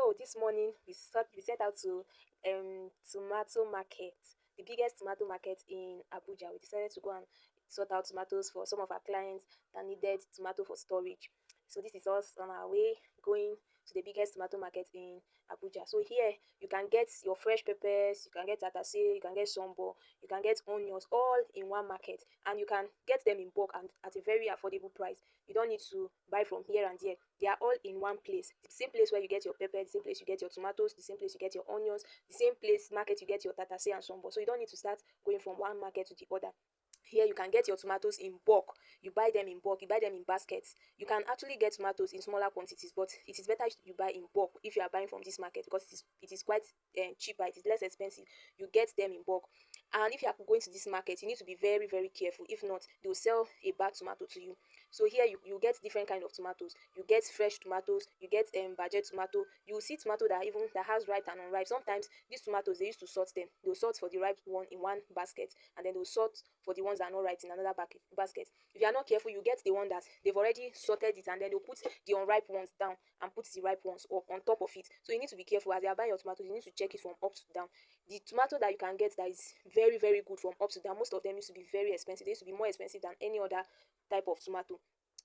So this morning we set out to tomato market, the biggest tomato market in Abuja. We decided to go and sort out tomatoes for some of our clients that needed tomato for storage. So this is us on our way going to the biggest tomato market in Abuja. So here you can get your fresh peppers, you can get tatase, you can get sombo, you can get onions all in one market, and you can get them in bulk and at a very affordable price. You don't need to buy from here and there. They are all in one place. The same place where you get your pepper, the same place you get your tomatoes, the same place you get your onions, the same place market you get your tatase and sombo. So you don't need to start going from one market to the other. Here you can get your tomatoes in bulk. You buy them in bulk, you buy them in baskets. You can actually get tomatoes in smaller quantities, but it is better you buy in bulk if you are buying from this market, because it is quite cheaper, it is less expensive. You get them in bulk. And if you are going to this market, you need to be very, very careful. If not, they will sell a bad tomato to you. So here you get different kind of tomatoes. You get fresh tomatoes, you get budget tomato. You will see tomato that has ripe and unripe. Sometimes these tomatoes, they used to sort them. They will sort for the ripe one in one basket, and then they will sort for the ones that are not ripe in another basket. If you are not careful, you get the one that they've already sorted it, and then they'll put the unripe ones down and put the ripe ones up on top of it. So you need to be careful as you are buying your tomatoes. You need to check it from up to down. The tomato that you can get that is very, very good from up to down, most of them used to be very expensive. They used to be more expensive than any other type of tomato.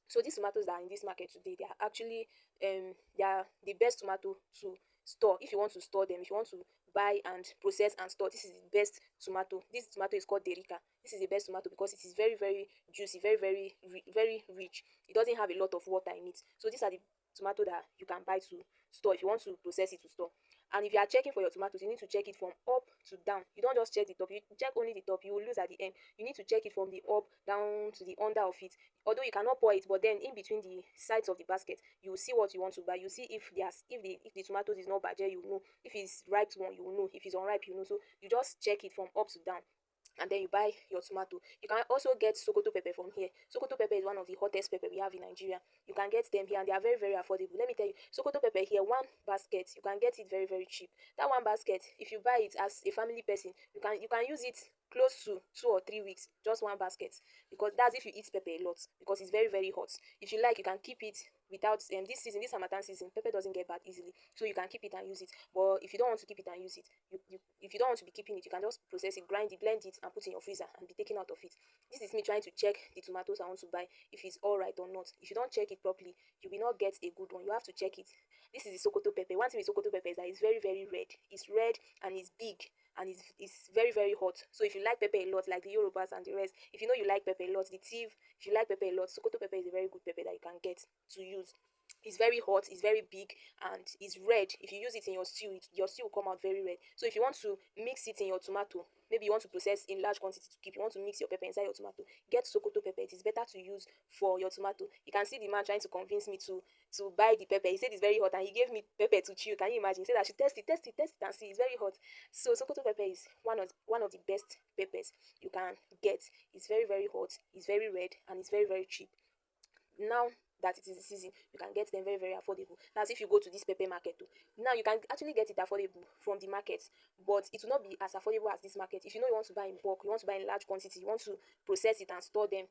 So these tomatoes that are in this market today, they are actually they are the best tomato to store. If you want to store them, if you want to buy and process and store, this is the best tomato. This tomato is called Derica. This is the best tomato because it is very, very juicy, very, very rich. It doesn't have a lot of water in it. So these are the tomato that you can buy to store if you want to process it to store. And if you are checking for your tomatoes, you need to check it from up to down. You don't just check the top. You check only the top, you will lose at the end. You need to check it from the up down to the under of it. Although you cannot pour it, but then in between the sides of the basket, you will see what you want to buy. You see if the tomatoes is not budget, you will know. If it's ripe one, you will know. If it's unripe, you know. So you just check it from up to down, and then you buy your tomato. You can also get Sokoto pepper from here. Sokoto pepper is one of the hottest pepper we have in Nigeria. You can get them here, and they are very, very affordable. Let me tell you, Sokoto pepper here, one basket, you can get it very, very cheap. That one basket, if you buy it as a family person, you can use it close to 2 or 3 weeks, just one basket, because that's if you eat pepper a lot, because it's very, very hot. If you like, you can keep it without this Harmattan season, pepper doesn't get bad easily, so you can keep it and use it. But if you don't want to keep it and use it, if you don't want to be keeping it, you can just process it, grind it, blend it, and put it in your freezer and be taken out of it. This is me trying to check the tomatoes I want to buy if it's all right or not. If you don't check it properly, you will not get a good one. You have to check it. This is the Sokoto pepper. One thing with Sokoto pepper is that it's very, very red. It's red and it's big, and it's very, very hot. So if you like pepper a lot, like the Yorubas and the rest, if you know you like pepper a lot, the tea, if you like pepper a lot, Sokoto pepper is a very good pepper that you can get to use. It's very hot, it's very big, and it's red. If you use it in your stew, your stew will come out very red. So if you want to mix it in your tomato, maybe you want to process in large quantity to keep, you want to mix your pepper inside your tomato, get Sokoto pepper. It is better to use for your tomato. You can see the man trying to convince me to buy the pepper. He said it's very hot, and he gave me pepper to chew. Can you imagine? He said I should test it and see. It's very hot. So Sokoto pepper is one of the best peppers you can get. It's very, very hot, it's very red, and it's very, very cheap. Now that it is the season, you can get them very, very affordable. That's if you go to this pepper market too. Now you can actually get it affordable from the markets, but it will not be as affordable as this market. If you know you want to buy in bulk, you want to buy in large quantity, you want to process it and store them,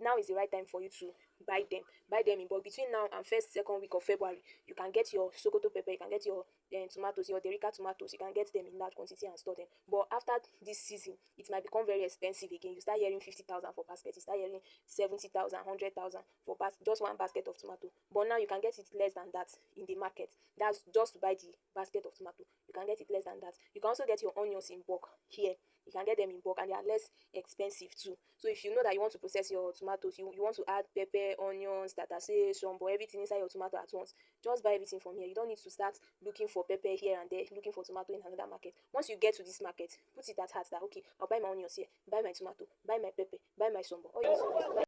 now is the right time for you to buy them in bulk. Between now and first second week of February, you can get your Sokoto pepper, you can get your tomatoes, your Derica tomatoes, you can get them in large quantity and store them. But after this season, it might become very expensive again. You start hearing 50,000 for basket, you start hearing 70,000, 100,000 for just one basket of tomato. But now you can get it less than that in the market. That's just to buy the basket of tomato. You can get it less than that. You can also get your onions in bulk here. You can get them in bulk, and they are less expensive too. So if you know that you want to process your tomatoes, you want to add pepper, onions, tatase, shombo, everything inside your tomato at once, just buy everything from here. You don't need to start looking for pepper here and there, looking for tomato in another market. Once you get to this market, put it at heart that okay, I'll buy my onions here, buy my tomato, buy my pepper, buy my shombo. All you need to do is to buy.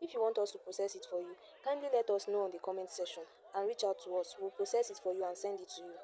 If you want us to process it for you, kindly let us know in the comment section and reach out to us. We'll process it for you and send it to you.